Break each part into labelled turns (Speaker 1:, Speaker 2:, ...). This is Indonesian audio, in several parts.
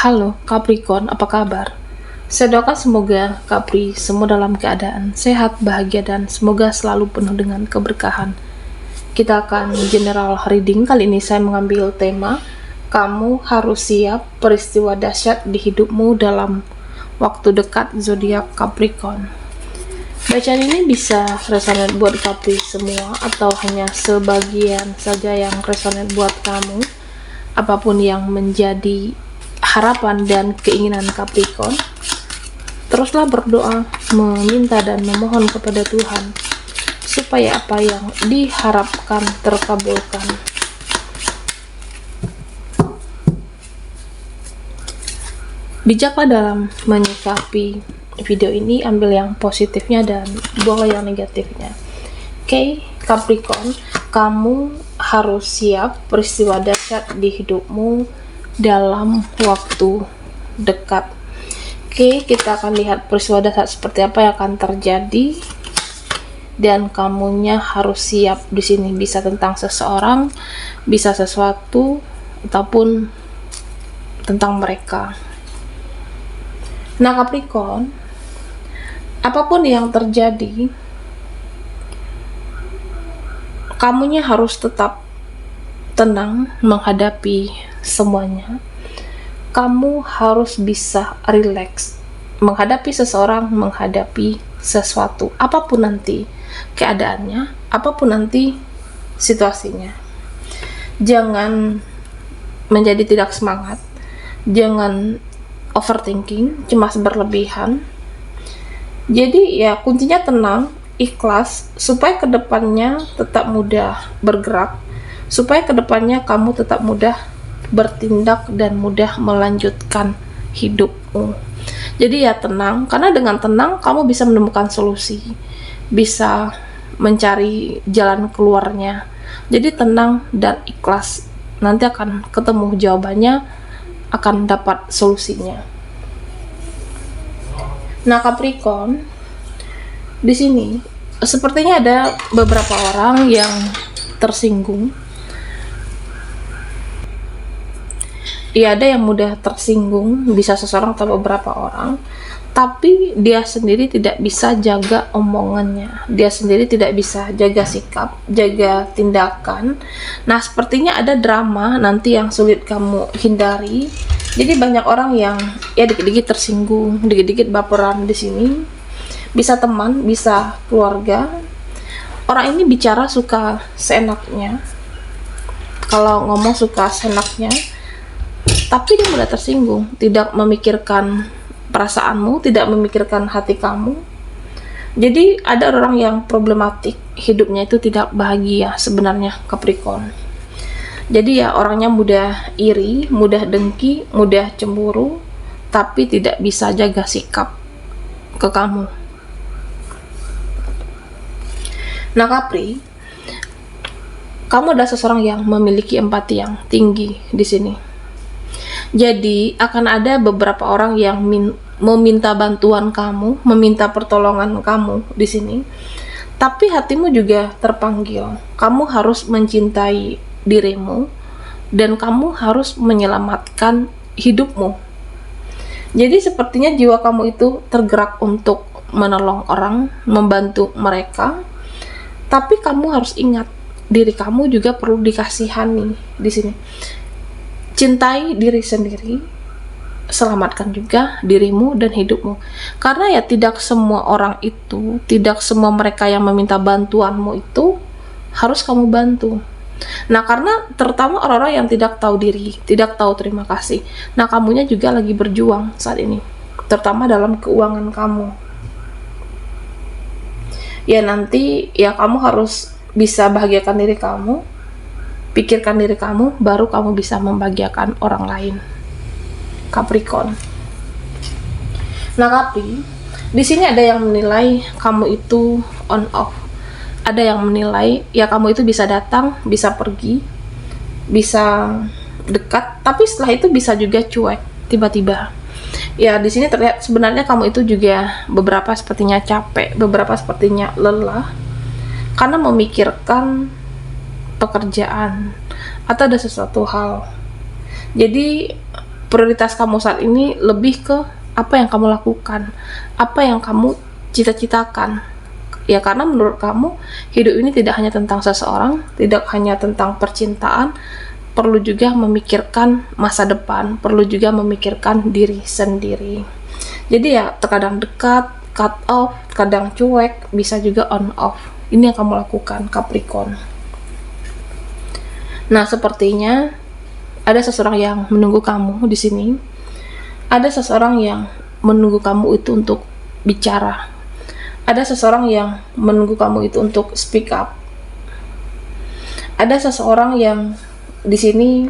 Speaker 1: Halo Capricorn, apa kabar? Saya doakan semoga Capri semua dalam keadaan sehat, bahagia, dan semoga selalu penuh dengan keberkahan. Kita akan general reading. Kali ini saya mengambil tema kamu harus siap peristiwa dahsyat di hidupmu dalam waktu dekat zodiak Capricorn. Bacaan ini bisa resonate buat Capri semua atau hanya sebagian saja yang resonate buat kamu. Apapun yang menjadi harapan dan keinginan Capricorn, teruslah berdoa, meminta dan memohon kepada Tuhan supaya apa yang diharapkan terkabulkan. Bijaklah dalam menyikapi video ini, ambil yang positifnya dan buanglah yang negatifnya. Oke, Capricorn, kamu harus siap peristiwa dahsyat di hidupmu dalam waktu dekat. Oke, kita akan lihat peristiwa dahsyat seperti apa yang akan terjadi dan kamunya harus siap. Di sini bisa tentang seseorang, bisa sesuatu, ataupun tentang mereka. Nah, Capricorn, apapun yang terjadi, kamunya harus tetap tenang menghadapi semuanya. Kamu harus bisa relax menghadapi seseorang, menghadapi sesuatu, apapun nanti keadaannya, apapun nanti situasinya. Jangan menjadi tidak semangat, jangan overthinking, cemas berlebihan. Jadi ya kuncinya tenang, ikhlas, supaya kedepannya tetap mudah bergerak, supaya kedepannya kamu tetap mudah bertindak dan mudah melanjutkan hidupmu. Jadi ya tenang, karena dengan tenang kamu bisa menemukan solusi, bisa mencari jalan keluarnya. Jadi tenang dan ikhlas, nanti akan ketemu jawabannya, akan dapat solusinya. Nah, Capricorn, di sini sepertinya ada beberapa orang yang tersinggung. Ya, ada yang mudah tersinggung, bisa seseorang atau beberapa orang, tapi dia sendiri tidak bisa jaga omongannya, dia sendiri tidak bisa jaga sikap, jaga tindakan. Nah, sepertinya ada drama nanti yang sulit kamu hindari. Jadi banyak orang yang ya dikit-dikit tersinggung, dikit-dikit baperan di sini. Bisa teman, bisa keluarga. Orang ini bicara suka seenaknya, kalau ngomong suka seenaknya, tapi dia mudah tersinggung, tidak memikirkan perasaanmu, tidak memikirkan hati kamu. Jadi ada orang yang problematik, hidupnya itu tidak bahagia sebenarnya, Capricorn. Jadi ya orangnya mudah iri, mudah dengki, mudah cemburu, tapi tidak bisa jaga sikap ke kamu. Nah, Capri, kamu adalah seseorang yang memiliki empati yang tinggi di sini. Jadi akan ada beberapa orang yang meminta bantuan kamu, meminta pertolongan kamu di sini. Tapi hatimu juga terpanggil. Kamu harus mencintai dirimu dan kamu harus menyelamatkan hidupmu. Jadi sepertinya jiwa kamu itu tergerak untuk menolong orang, membantu mereka. Tapi kamu harus ingat, diri kamu juga perlu dikasihani di sini. Cintai diri sendiri, selamatkan juga dirimu dan hidupmu. Karena ya tidak semua orang itu, tidak semua mereka yang meminta bantuanmu itu harus kamu bantu. Nah, karena terutama orang-orang yang tidak tahu diri, tidak tahu terima kasih. Nah, kamunya juga lagi berjuang saat ini, terutama dalam keuangan kamu. Ya nanti ya kamu harus bisa bahagiakan diri kamu, pikirkan diri kamu, baru kamu bisa membahagiakan orang lain, Capricorn. Nah, Capri, di sini ada yang menilai kamu itu on off. Ada yang menilai ya kamu itu bisa datang, bisa pergi, bisa dekat, tapi setelah itu bisa juga cuek tiba-tiba. Ya di sini terlihat sebenarnya kamu itu juga beberapa sepertinya capek, beberapa sepertinya lelah karena memikirkan pekerjaan atau ada sesuatu hal. Jadi prioritas kamu saat ini lebih ke apa yang kamu lakukan, apa yang kamu cita-citakan. Ya karena menurut kamu hidup ini tidak hanya tentang seseorang, tidak hanya tentang percintaan, perlu juga memikirkan masa depan, perlu juga memikirkan diri sendiri. Jadi ya terkadang dekat, cut off, kadang cuek, bisa juga on off. Ini yang kamu lakukan, Capricorn. Nah, sepertinya ada seseorang yang menunggu kamu di sini. Ada seseorang yang menunggu kamu itu untuk bicara. Ada seseorang yang menunggu kamu itu untuk speak up. Ada seseorang yang di sini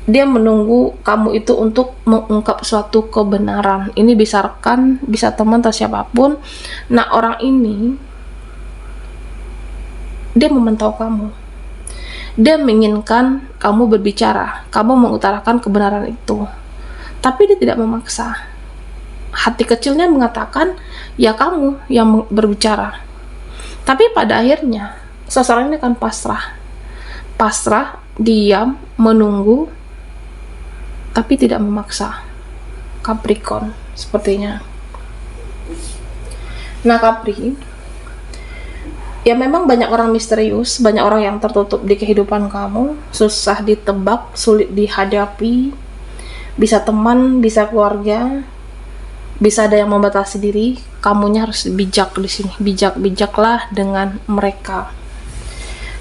Speaker 1: dia menunggu kamu itu untuk mengungkap suatu kebenaran. Ini bisa rekan, bisa teman atau siapapun. Nah, orang ini dia memantau kamu. Dia menginginkan kamu berbicara, kamu mengutarakan kebenaran itu. Tapi dia tidak memaksa. Hati kecilnya mengatakan, ya kamu yang berbicara. Tapi pada akhirnya, seseorang ini akan pasrah. Pasrah, diam, menunggu, tapi tidak memaksa. Capricorn, sepertinya. Nah, Capri, ya memang banyak orang misterius, banyak orang yang tertutup di kehidupan kamu, susah ditebak, sulit dihadapi, bisa teman, bisa keluarga, bisa ada yang membatasi diri. Kamunya harus bijak di sini, bijaklah dengan mereka.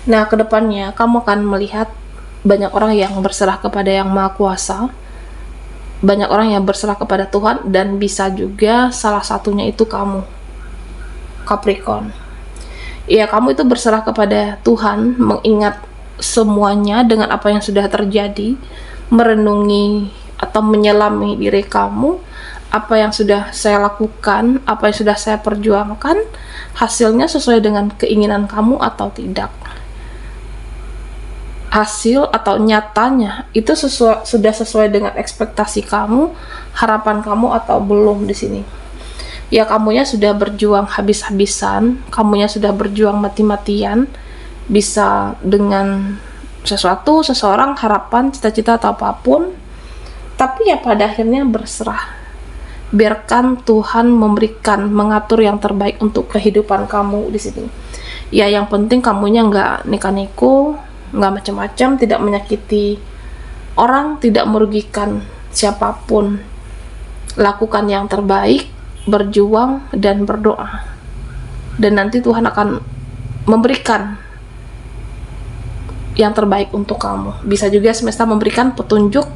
Speaker 1: Nah, kedepannya kamu akan melihat banyak orang yang berserah kepada Yang Maha Kuasa, banyak orang yang berserah kepada Tuhan, dan bisa juga salah satunya itu kamu, Capricorn. Ya, kamu itu berserah kepada Tuhan, mengingat semuanya dengan apa yang sudah terjadi, merenungi atau menyelami diri kamu, apa yang sudah saya lakukan, apa yang sudah saya perjuangkan, hasilnya sesuai dengan keinginan kamu atau tidak. Hasil atau nyatanya itu sudah sesuai dengan ekspektasi kamu, harapan kamu atau belum di sini. Ya, kamunya sudah berjuang habis-habisan, kamunya sudah berjuang mati-matian, bisa dengan sesuatu, seseorang, harapan, cita-cita atau apapun. Tapi ya pada akhirnya berserah. Biarkan Tuhan memberikan, mengatur yang terbaik untuk kehidupan kamu di sini. Ya, yang penting kamunya nggak neko-neko, nggak macam-macam, tidak menyakiti orang, tidak merugikan siapapun. Lakukan yang terbaik, berjuang dan berdoa. Dan nanti Tuhan akan memberikan yang terbaik untuk kamu. Bisa juga semesta memberikan petunjuk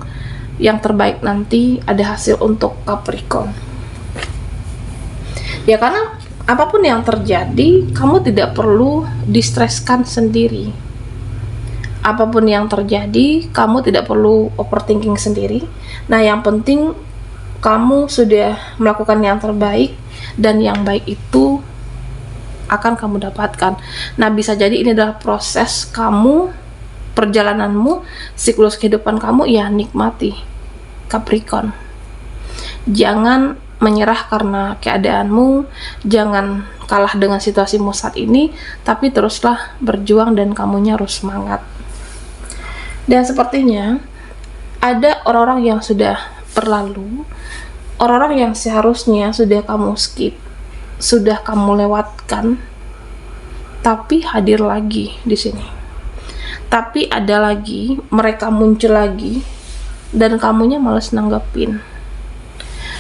Speaker 1: yang terbaik, nanti ada hasil untuk Capricorn. Ya, karena apapun yang terjadi, kamu tidak perlu distreskan sendiri. Apapun yang terjadi, kamu tidak perlu overthinking sendiri. Nah, yang penting kamu sudah melakukan yang terbaik, dan yang baik itu akan kamu dapatkan. Nah, bisa jadi ini adalah proses kamu, perjalananmu, siklus kehidupan kamu, ya nikmati, Capricorn. Jangan menyerah karena keadaanmu, jangan kalah dengan situasimu saat ini, tapi teruslah berjuang dan kamunya harus semangat. Dan sepertinya ada orang-orang yang sudah berlalu, orang-orang yang seharusnya sudah kamu skip, sudah kamu lewatkan, tapi hadir lagi di sini. Tapi ada lagi, mereka muncul lagi, dan kamunya malas nanggepin.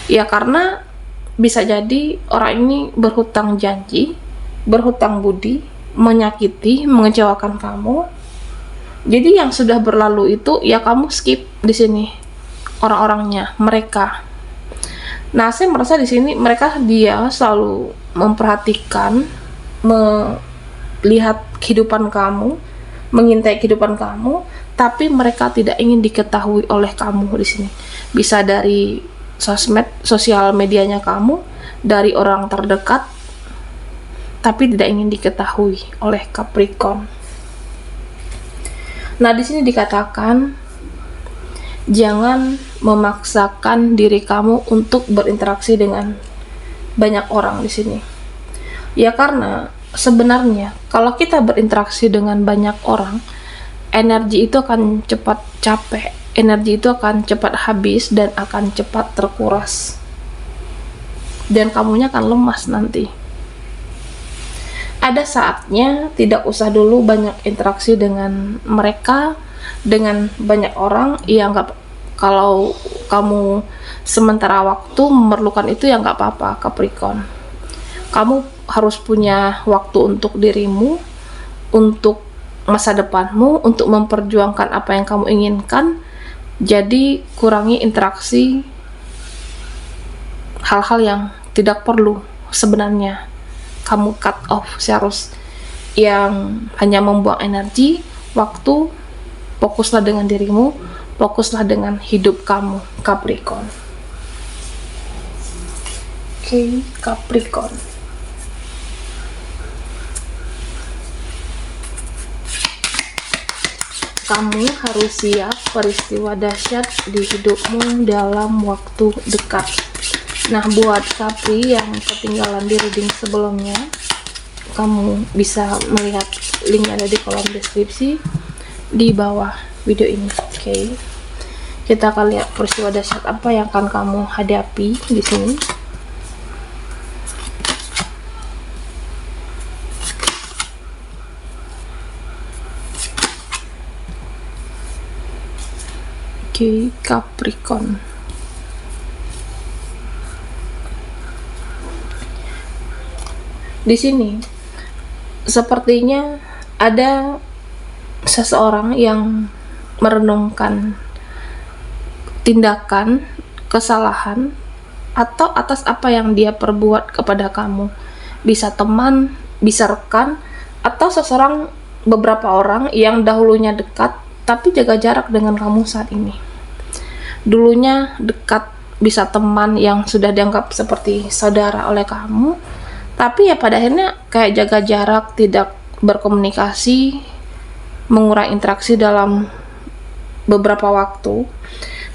Speaker 1: Ya, karena bisa jadi orang ini berhutang janji, berhutang budi, menyakiti, mengecewakan kamu. Jadi yang sudah berlalu itu ya kamu skip di sini. Orang-orangnya, mereka. Nah, saya merasa di sini dia selalu memperhatikan, melihat kehidupan kamu, mengintai kehidupan kamu, tapi mereka tidak ingin diketahui oleh kamu di sini. Bisa dari sosial medianya kamu, dari orang terdekat, tapi tidak ingin diketahui oleh Capricorn. Nah, di sini dikatakan jangan memaksakan diri kamu untuk berinteraksi dengan banyak orang di sini. Ya, karena sebenarnya kalau kita berinteraksi dengan banyak orang, energi itu akan cepat capek, energi itu akan cepat habis dan akan cepat terkuras. Dan kamunya akan lemas nanti. Ada saatnya tidak usah dulu banyak interaksi dengan mereka, dengan banyak orang. Ya nggak, kalau kamu sementara waktu memerlukan itu ya nggak apa-apa, Capricorn. Kamu harus punya waktu untuk dirimu, untuk masa depanmu, untuk memperjuangkan apa yang kamu inginkan. Jadi kurangi interaksi hal-hal yang tidak perlu sebenarnya. Kamu cut off seharus yang hanya membuang energi, waktu. Fokuslah dengan dirimu, fokuslah dengan hidup kamu, Capricorn. Oke, Capricorn. Kamu harus siap peristiwa dahsyat di hidupmu dalam waktu dekat. Nah, buat Capri yang ketinggalan di reading sebelumnya, kamu bisa melihat linknya ada di kolom deskripsi di bawah video ini. Oke. Kita akan lihat peristiwa dahsyat apa yang akan kamu hadapi di sini. Oke, Capricorn. Di sini sepertinya ada seseorang yang merenungkan tindakan, kesalahan, atau atas apa yang dia perbuat kepada kamu. Bisa teman, bisa rekan, atau seseorang, beberapa orang yang dahulunya dekat tapi jaga jarak dengan kamu saat ini. Dulunya dekat, bisa teman yang sudah dianggap seperti saudara oleh kamu, tapi ya pada akhirnya kayak jaga jarak, tidak berkomunikasi, mengurangi interaksi dalam beberapa waktu.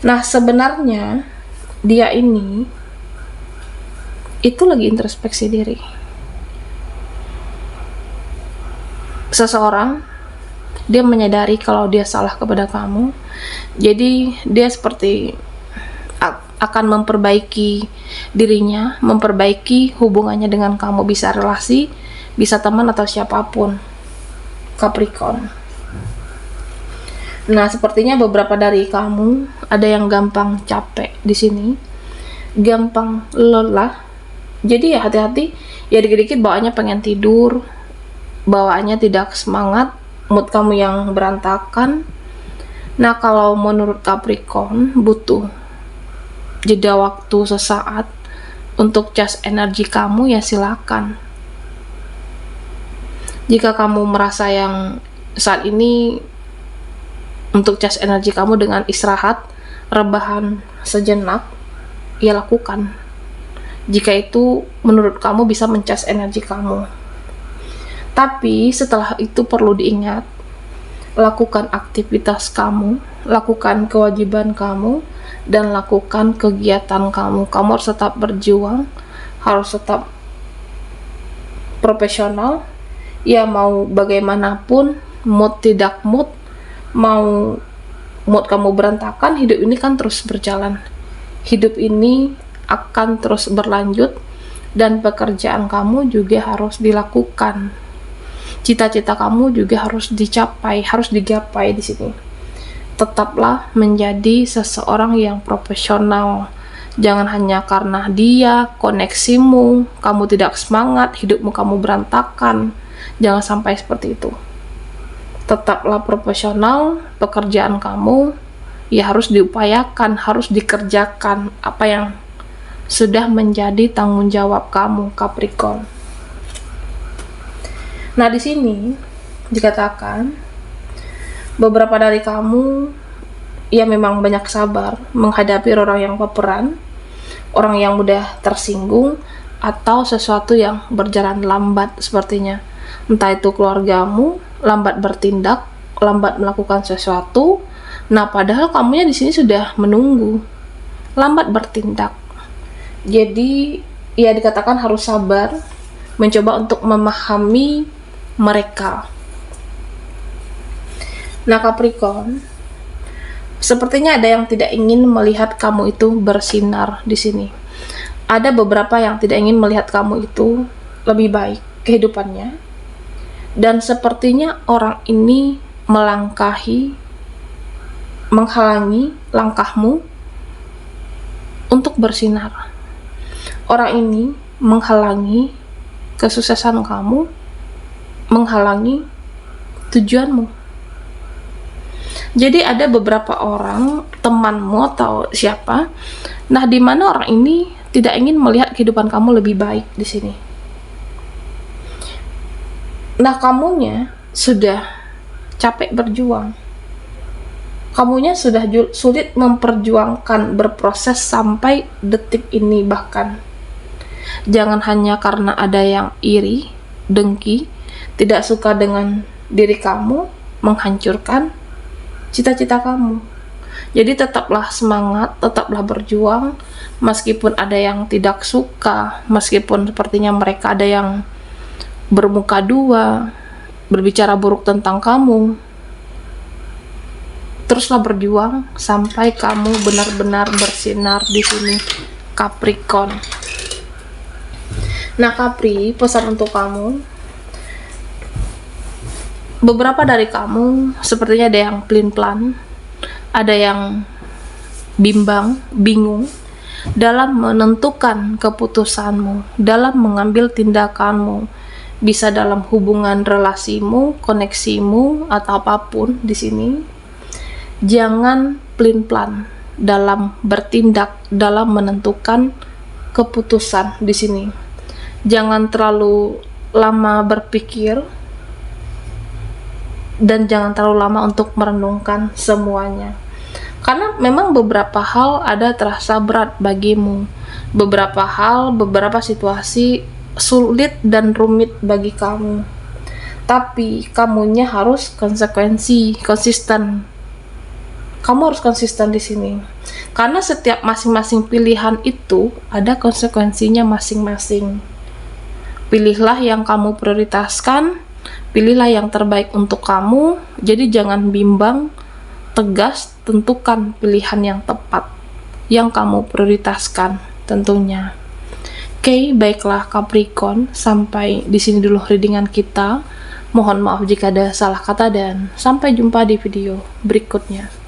Speaker 1: Nah, sebenarnya dia ini itu lagi introspeksi diri. Seseorang, dia menyadari kalau dia salah kepada kamu, jadi dia seperti akan memperbaiki dirinya, memperbaiki hubungannya dengan kamu, bisa relasi, bisa teman atau siapapun, Capricorn. Nah, sepertinya beberapa dari kamu ada yang gampang capek di sini, gampang lelah. Jadi ya hati-hati, ya dikit-dikit bawaannya pengen tidur, bawaannya tidak semangat, mood kamu yang berantakan. Nah, kalau menurut Capricorn butuh jeda waktu sesaat untuk cas energi kamu, ya silakan. Jika kamu merasa yang saat ini untuk cas energi kamu dengan istirahat, rebahan sejenak, ya lakukan. Jika itu menurut kamu bisa mencas energi kamu. Tapi setelah itu perlu diingat, lakukan aktivitas kamu, lakukan kewajiban kamu, dan lakukan kegiatan kamu. Kamu harus tetap berjuang, harus tetap profesional. Ya mau bagaimanapun, mood tidak mood, mau mood kamu berantakan, hidup ini kan terus berjalan. Hidup ini akan terus berlanjut, dan pekerjaan kamu juga harus dilakukan. Cita-cita kamu juga harus dicapai, harus digapai di sini. Tetaplah menjadi seseorang yang profesional. Jangan hanya karena dia, koneksimu, kamu tidak semangat, hidupmu kamu berantakan. Jangan sampai seperti itu. Tetaplah profesional, pekerjaan kamu ya harus diupayakan, harus dikerjakan apa yang sudah menjadi tanggung jawab kamu, Capricorn. Nah, di sini dikatakan beberapa dari kamu ya memang banyak sabar menghadapi orang yang baperan, orang yang mudah tersinggung, atau sesuatu yang berjalan lambat sepertinya. Entah itu keluargamu lambat bertindak, lambat melakukan sesuatu. Nah, padahal kamunya di sini sudah menunggu, lambat bertindak. Jadi ya dikatakan harus sabar, mencoba untuk memahami mereka. Nah, Capricorn, Sepertinya ada yang tidak ingin melihat kamu itu bersinar di sini. Ada beberapa yang tidak ingin melihat kamu itu lebih baik kehidupannya. Dan sepertinya orang ini menghalangi langkahmu untuk bersinar. Orang ini menghalangi kesuksesan kamu, menghalangi tujuanmu. Jadi ada beberapa orang, temanmu atau siapa, nah di mana orang ini tidak ingin melihat kehidupan kamu lebih baik di sini. Nah, kamunya sudah capek berjuang. Kamunya sudah sulit memperjuangkan, berproses sampai detik ini bahkan. Jangan hanya karena ada yang iri, dengki, tidak suka dengan diri kamu, menghancurkan cita-cita kamu. Jadi tetaplah semangat, tetaplah berjuang, meskipun ada yang tidak suka, meskipun sepertinya mereka ada yang bermuka dua, berbicara buruk tentang kamu. Teruslah berjuang sampai kamu benar-benar bersinar di sini, Capricorn. Nah, Capri, pesan untuk kamu. Beberapa dari kamu sepertinya ada yang pelin-pelan, ada yang bingung dalam menentukan keputusanmu, dalam mengambil tindakanmu, bisa dalam hubungan relasimu, koneksimu, atau apapun di sini. Jangan pelin-pelan dalam bertindak, dalam menentukan keputusan di sini. Jangan terlalu lama berpikir dan jangan terlalu lama untuk merenungkan semuanya. Karena memang beberapa hal ada terasa berat bagimu. Beberapa hal, beberapa situasi sulit dan rumit bagi kamu. Tapi kamunya harus konsisten. Kamu harus konsisten di sini. Karena setiap masing-masing pilihan itu ada konsekuensinya masing-masing. Pilihlah yang kamu prioritaskan, pilihlah yang terbaik untuk kamu. Jadi jangan bimbang, tegas, tentukan pilihan yang tepat yang kamu prioritaskan tentunya. Oke, baiklah Capricorn, sampai di sini dulu readingan kita. Mohon maaf jika ada salah kata dan sampai jumpa di video berikutnya.